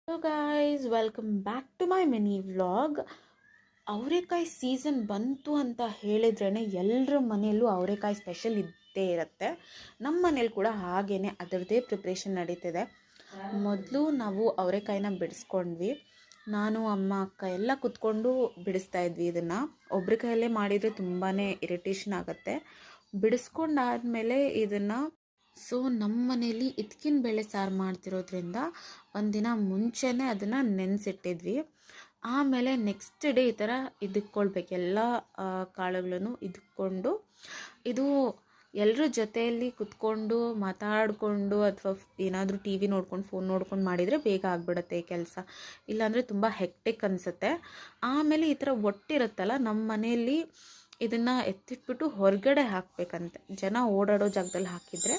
Hello guys, welcome back to my mini vlog. ಅವರೆಕಾಯಿ season ಬಂತು ಅಂತ ಹೇಳಿದ್ರೇ ಎಲ್ಲರ ಮನೆಯಲ್ಲೂ ಅವರೆಕಾಯಿ ಸ್ಪೆಷಲ್ ಇದ್ದೇ ಇರುತ್ತೆ. ನಮ್ಮ ಮನೇಲಿ ಕೂಡ ಹಾಗೇ ಅದರದ್ದೇ ಪ್ರಿಪ್ರೇಷನ್ ನಡೀತಿದೆ. ಮೊದಲು ನಾವು ಅವರೆಕಾಯಿನ ಬಿಡಿಸ್ಕೊಂಡ್ವಿ. ನಾನು ಅಮ್ಮ ಅಕ್ಕ ಎಲ್ಲ ಕುತ್ಕೊಂಡು ಬಿಡಿಸ್ತಾ ಇದ್ವಿ. ಇದನ್ನು ಒಬ್ಬರ ಕೈಯಲ್ಲೇ ಮಾಡಿದರೆ ತುಂಬಾ ಇರಿಟೇಷನ್ ಆಗುತ್ತೆ. ಬಿಡಿಸ್ಕೊಂಡಾದ್ಮೇಲೆ ಇದನ್ನು ನಮ್ಮ ಮನೇಲಿ ಇದ್ಕಿನ ಬೇಳೆ ಸಾರು ಮಾಡ್ತಿರೋದ್ರಿಂದ ಒಂದಿನ ಮುಂಚೆನೇ ಅದನ್ನು ನೆನೆಸಿಟ್ಟಿದ್ವಿ. ಆಮೇಲೆ ನೆಕ್ಸ್ಟ್ ಡೇ ಈ ಥರ ಇದ್ಕೊಳ್ಬೇಕು, ಎಲ್ಲ ಕಾಳುಗಳನ್ನು ಇದ್ಕೊಂಡು ಇದು ಎಲ್ಲರ ಜೊತೆಯಲ್ಲಿ ಕುತ್ಕೊಂಡು ಮಾತಾಡಿಕೊಂಡು ಅಥವಾ ಏನಾದರೂ ಟಿ ವಿ ನೋಡ್ಕೊಂಡು ಫೋನ್ ನೋಡ್ಕೊಂಡು ಮಾಡಿದರೆ ಬೇಗ ಆಗಿಬಿಡುತ್ತೆ ಈ ಕೆಲಸ. ಇಲ್ಲಾಂದರೆ ತುಂಬ ಹೆಕ್ಟಿಕ್ ಅನಿಸುತ್ತೆ. ಆಮೇಲೆ ಈ ಥರ ಒಟ್ಟಿರುತ್ತಲ್ಲ, ನಮ್ಮ ಮನೆಯಲ್ಲಿ ಇದನ್ನು ಎತ್ತಿಟ್ಬಿಟ್ಟು ಹೊರಗಡೆ ಹಾಕಬೇಕಂತೆ. ಜನ ಓಡಾಡೋ ಜಾಗದಲ್ಲಿ ಹಾಕಿದರೆ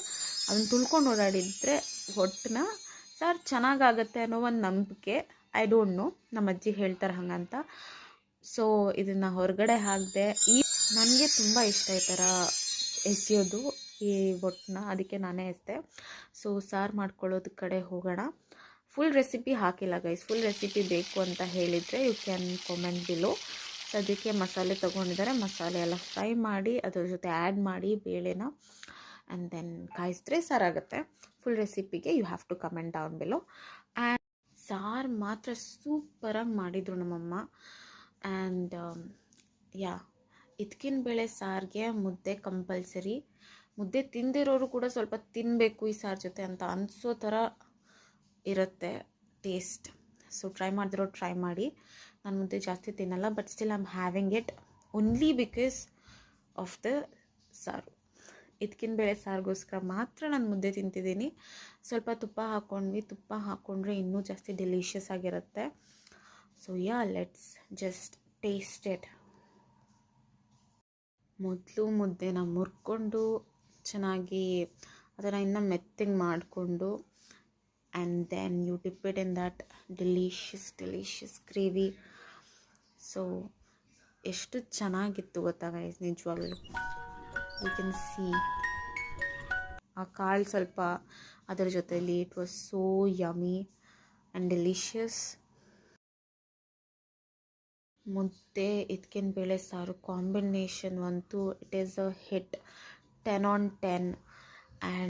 ಅದನ್ನು ತುಳ್ಕೊಂಡು ಓಡಾಡಿದರೆ ಹೊಟ್ಟನ್ನ ಸಾರು ಚೆನ್ನಾಗಾಗತ್ತೆ ಅನ್ನೋ ಒಂದು ನಂಬಿಕೆ. ಐ ಡೋಂಟ್ ನೋ, ನಮ್ಮ ಅಜ್ಜಿ ಹೇಳ್ತಾರೆ ಹಾಗಂತ. ಸೊ ಇದನ್ನು ಹೊರಗಡೆ ಹಾಕಿದೆ. ನನಗೆ ತುಂಬ ಇಷ್ಟ ಈ ಥರ ಎಸೆಯೋದು, ಈ ಒಟ್ಟನ್ನ, ಅದಕ್ಕೆ ನಾನೇ ಎಸೆದೆ. ಸೊ ಸಾರು ಮಾಡ್ಕೊಳ್ಳೋದು ಕಡೆ ಹೋಗೋಣ. ಫುಲ್ ರೆಸಿಪಿ ಹಾಕಿಲ್ಲ ಗೈಸ್. ಫುಲ್ ರೆಸಿಪಿ ಬೇಕು ಅಂತ ಹೇಳಿದರೆ ಯು ಕ್ಯಾನ್ ಕಾಮೆಂಟ್ ಬಿಲೋ. ಅದಕ್ಕೆ ಮಸಾಲೆ ತೊಗೊಂಡಿದ್ದಾರೆ. ಮಸಾಲೆ ಎಲ್ಲ ಫ್ರೈ ಮಾಡಿ ಅದ್ರ ಜೊತೆ ಆ್ಯಡ್ ಮಾಡಿ ಬೇಳೆನ ಆ್ಯಂಡ್ ದೆನ್ ಕಾಯಿಸಿದ್ರೆ ಸಾರಾಗುತ್ತೆ. ಫುಲ್ ರೆಸಿಪಿಗೆ you have to comment down below. And ಸಾರು ಮಾತ್ರ ಸೂಪರಾಗಿ ಮಾಡಿದರು ನಮ್ಮಮ್ಮ. ಆ್ಯಂಡ್ ಇದ್ಕಿನ ಬೇಳೆ ಸಾರಿಗೆ ಮುದ್ದೆ ಕಂಪಲ್ಸರಿ. ಮುದ್ದೆ ತಿಂದಿರೋರು ಕೂಡ ಸ್ವಲ್ಪ ತಿನ್ನಬೇಕು ಈ ಸಾರು ಜೊತೆ ಅಂತ ಅನಿಸೋ ಥರ ಇರುತ್ತೆ ಟೇಸ್ಟ್. ಸೊ ಟ್ರೈ ಮಾಡಿದಿರೋ ಟ್ರೈ ಮಾಡಿ. ನಾನು ಮುದ್ದೆ ಜಾಸ್ತಿ ತಿನ್ನಲ್ಲ, but still I am having it only because of the ಸಾರು. ಇದ್ಕಿನ ಬೇಳೆ ಸಾರಿಗೋಸ್ಕರ ಮಾತ್ರ ನಾನು ಮುದ್ದೆ ತಿಂತಿದ್ದೀನಿ. ಸ್ವಲ್ಪ ತುಪ್ಪ ಹಾಕ್ಕೊಂಡ್ವಿ. ತುಪ್ಪ ಹಾಕ್ಕೊಂಡ್ರೆ ಇನ್ನೂ ಜಾಸ್ತಿ ಡೆಲಿಷಿಯಸ್ ಆಗಿರುತ್ತೆ. So let's just taste it. ಮೊದಲು ಮುದ್ದೆನ ಮುರ್ಕೊಂಡು ಚೆನ್ನಾಗಿ ಅದನ್ನು ಇನ್ನೂ ಮೆತ್ತಗೆ ಮಾಡಿಕೊಂಡು and then you dip it in that delicious gravy. So ಎಷ್ಟು ಚೆನ್ನಾಗಿತ್ತು ಗೊತ್ತಾ ಗೈಸ್, ನಿಜವಾಗ್ಲೂ. ಯು ಕ್ಯಾನ್ ಸಿ ಆ ಕಾಳು ಸ್ವಲ್ಪ ಅದರ ಜೊತೆಲಿ. It was so yummy and delicious. ಮುದ್ದೆ ಇದ್ಕಿನ ಬೇಳೆ ಸಾರು ಕಾಂಬಿನೇಷನ್ ಅಂತೂ it is a hit, 10 on 10. And